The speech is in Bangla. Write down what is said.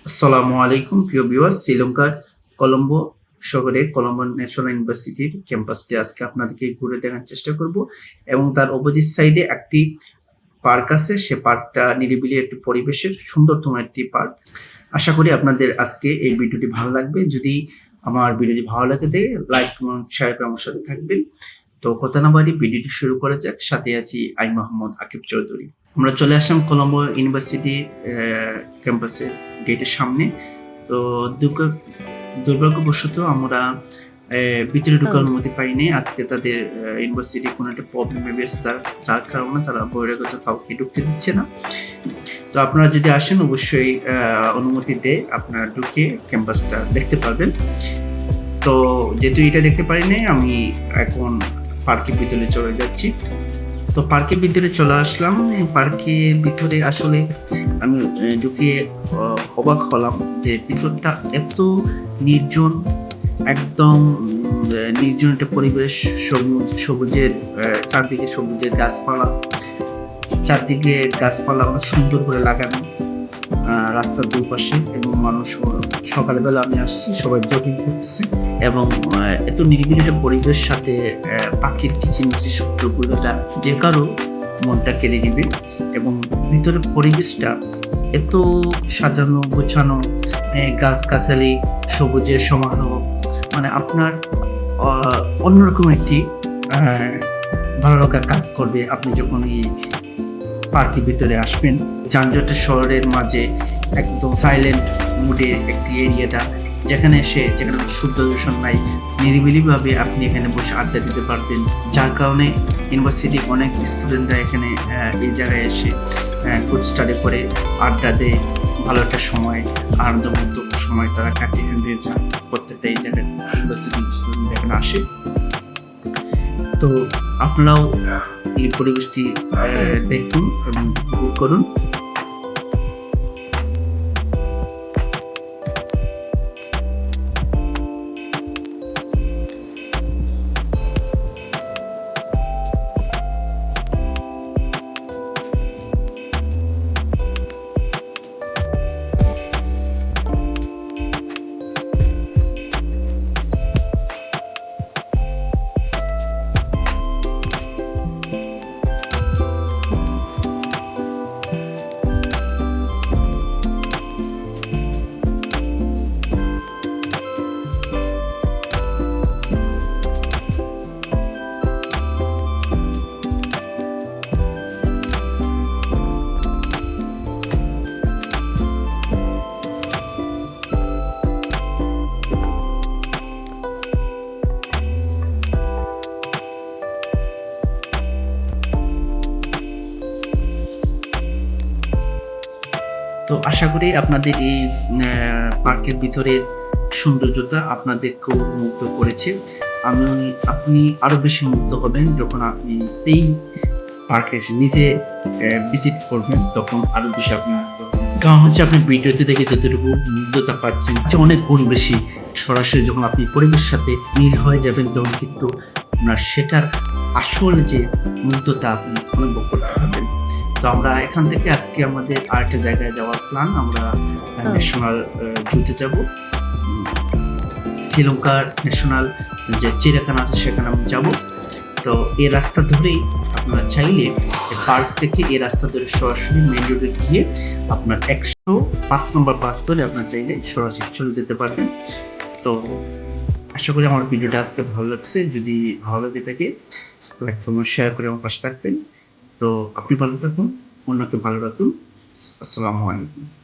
আসসালামু আলাইকুম প্রিয় ভিউয়ার্স। শ্রীলঙ্কার কলম্বো শহরে কলম্বো ন্যাশনাল ইউনিভার্সিটির ক্যাম্পাসটি আজকে আপনাদেরকে ঘুরে দেখার চেষ্টা করব এবং তার অপোজিট সাইডে একটি পার্ক আছে। সে পার্কটা নিরিবিলি একটি পরিবেশের সুন্দরতম একটি পার্ক। আশা করি আপনাদের আজকে এই ভিডিওটি ভালো লাগবে। যদি আমার ভিডিওটি ভালো লাগে থাকে লাইক এবং শেয়ার করে আমার সাথে থাকবেন। তো কথা না বাড়ি ভিডিওটি শুরু করা যাক। সাথে আছি আই মোহাম্মদ আকিব চৌধুরী। আমরা চলে আসলাম কলম্বো ইউনিভার্সিটি ক্যাম্পাসের গেটের সামনে। তো দুর্ভাগ্যবশত আমরা ভিতরে ঢোকার অনুমতি পাইনি। আজকে তাদের ইউনিভার্সিটি কোনো একটা প্রবলেমে বেশ, যার কারণে তারা বহিরাগত কাউকে ঢুকতে দিচ্ছে না। তো আপনারা যদি আসেন অবশ্যই অনুমতি দিয়ে আপনারা ঢুকে ক্যাম্পাসটা দেখতে পারবেন। তো যেহেতু এটা দেখতে পারিনি, আমি এখন পার্কের ভিতরে চলে যাচ্ছি। তো পার্কের ভিতরে চলে আসলাম। এই পার্কের ভিতরে আসলে আমি ঢুকে অবাক হলাম যে ভিতরটা এত নির্জন, একদম নির্জন একটা পরিবেশ। সবুজের চারদিকে সবুজের গাছপালা, চারদিকে গাছপালা অনেক সুন্দর করে লাগানো রাস্তার দুপাশে, এবং মানুষ সকালবেলা আমি আসছি সবাই জগিং করতেছে, এবং এত নিরিবিলি একটা পরিবেশ, সাথে পাখির কিচিরমিচির শব্দগুলোটা যে কারো মনটা কেড়ে নিবে। এবং ভিতরের পরিবেশটা এত সাজানো গোছানো, গাছগাছালি, সবুজের সমারোহ, মানে আপনার অন্যরকম একটি ভালো লাগার কাজ করবে আপনি যখন এই পার্কের ভিতরে আসবেন। যানজটের শহরের মাঝে একদম সাইলেন্ট মুডে একটি এরিয়াটা, যেখানে শুদ্ধ দূষণ নাই, নিরিবিলিভাবে আপনি এখানে বসে আড্ডা দিতে পারবেন। যার কারণে ইউনিভার্সিটি অনেক স্টুডেন্টরা এখানে এই জায়গায় এসে গ্রুপ স্টাডি করে আড্ডা দেয়, ভালো একটা সময়, আনন্দমুক্ত সময় তারা কাটিয়ে দিয়ে যান। প্রত্যেকটা এই জায়গায় ইউনিভার্সিটি স্টুডেন্ট এখানে আসে। তো আপনারাও এই পরিবেশটি দেখুন এবং উপভোগ করুন। তো আশা করি আপনাদের এই পার্কের ভিতরের সৌন্দর্যতা আপনাদেরকেও মুগ্ধ করেছে। আপনি আরো বেশি মুগ্ধ হবেন যখন আপনি এই পার্কে নিজে ভিজিট করবেন, তখন আরো বেশি আপনি মুগ্ধ হবেন। কারণ হচ্ছে আপনি ভিডিওতে দেখে যতটুকু মুগ্ধতা পাচ্ছেন অনেক গুণ বেশি সরাসরি যখন আপনি পরিবেশের সাথে মিল হয়ে যাবেন, তখন কিন্তু আপনার সেটার আসল যে মুগ্ধতা আপনি অনুভব করতে পারবেন। তো আমরা এখান থেকে আজকে আমাদের আরেকটা জায়গায় যাওয়ার প্ল্যান। আমরা ন্যাশনাল জুতে যাব। শ্রীলঙ্কার ন্যাশনাল যে চিড়িয়াখানা আছে সেখানে আমরা যাব। তো এই রাস্তা ধরেই আপনারা চাইলে পার্ক থেকে এই রাস্তা ধরে সরাসরি মেইন রোডে গিয়ে আপনার 105 নম্বর বাস ধরে আপনার চাইলে সরাসরি চলে যেতে পারবেন। তো আশা করি আমার ভিডিওটা আজকে ভালো লাগছে। যদি ভালো লাগে থাকে লাইক কমেন্ট শেয়ার করে আমার পাশে থাকবেন। তো আপনি ভালো থাকুন, অন্যকে ভালো রাখুন। আসসালামু আলাইকুম।